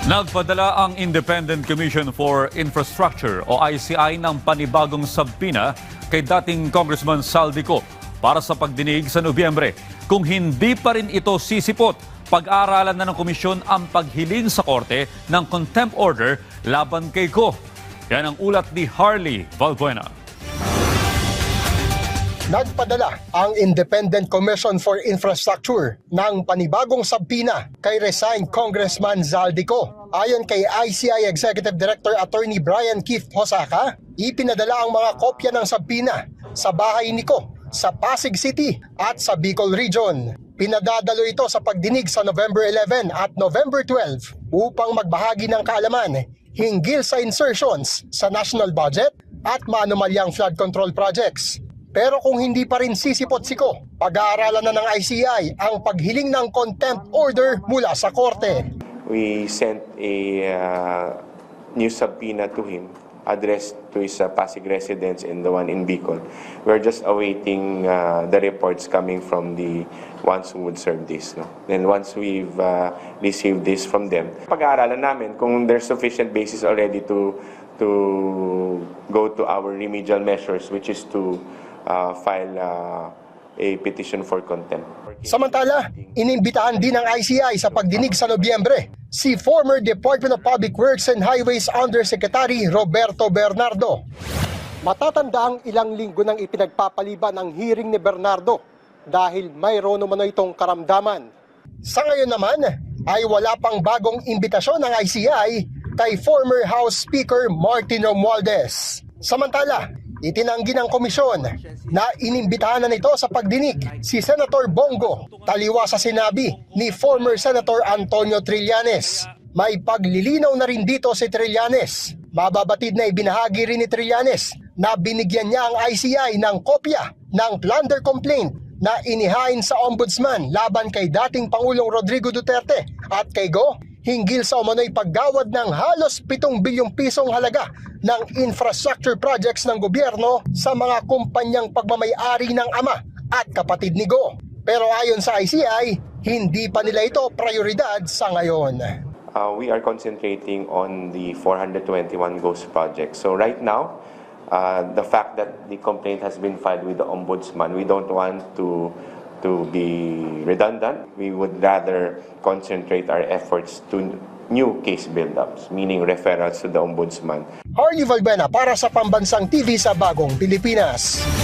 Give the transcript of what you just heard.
Nagpadala ang Independent Commission for Infrastructure o ICI ng panibagong sabina kay dating Congressman Saldico para sa pagdinig sa Nobyembre. Kung hindi pa rin ito sisipot, pag-aaralan na ng komisyon ang paghiling sa korte ng contempt order laban kay Go. Yan ang ulat ni Harley Valbuena. Nagpadala ang Independent Commission for Infrastructure ng panibagong sabina kay resigned Congressman Zaldico. Ayon kay ICI Executive Director Attorney Brian Keith Hosaka, ipinadala ang mga kopya ng sabina sa bahay ni Go sa Pasig City at sa Bicol Region. Pinadadalo ito sa pagdinig sa November 11 at November 12 upang magbahagi ng kaalaman hinggil sa insertions sa national budget at maanumalyang flood control projects. Pero kung hindi pa rin sisipot si Go, pag-aaralan na ng ICI ang paghiling ng contempt order mula sa korte. We sent a new subpoena to him addressed to his Pasig residence and the one in Bicol. We're just awaiting the reports coming from the ones who would serve this. No? Then once we've received this from them, pag-aaralan namin kung there's sufficient basis already to go to our remedial measures, which is to file a petition for contempt. Samantala, inimbitahan din ng ICI sa pagdinig sa Nobyembre si former Department of Public Works and Highways Undersecretary Roberto Bernardo. Matatanda ang ilang linggo nang ipinagpapaliban ang hearing ni Bernardo dahil mayroon naman itong karamdaman. Sa ngayon naman ay wala pang bagong imbitasyon ng ICI kay former House Speaker Martin Romualdez. Samantala, itinanggi ng komisyon na inimbitahan na nito sa pagdinig si Senator Bongo taliwa sa sinabi ni former Senator Antonio Trillanes. May paglilinaw na rin dito si Trillanes. Mababatid na ibinahagi rin ni Trillanes na binigyan niya ang ICI ng kopya ng plunder complaint na inihain sa ombudsman laban kay dating Pangulong Rodrigo Duterte at kay Go hinggil sa umano'y paggawad ng halos 7 bilyong pisong halaga ng infrastructure projects ng gobyerno sa mga kumpanyang pagmamay-ari ng ama at kapatid ni Go. Pero ayon sa ICI, hindi pa nila ito prioridad sa ngayon. We are concentrating on the 421 ghost projects. So right now, the fact that the complaint has been filed with the ombudsman, we don't want to be redundant. We would rather concentrate our efforts to new case build-ups, meaning referrals to the ombudsman. Harley Valbuena para sa Pambansang TV sa Bagong Pilipinas.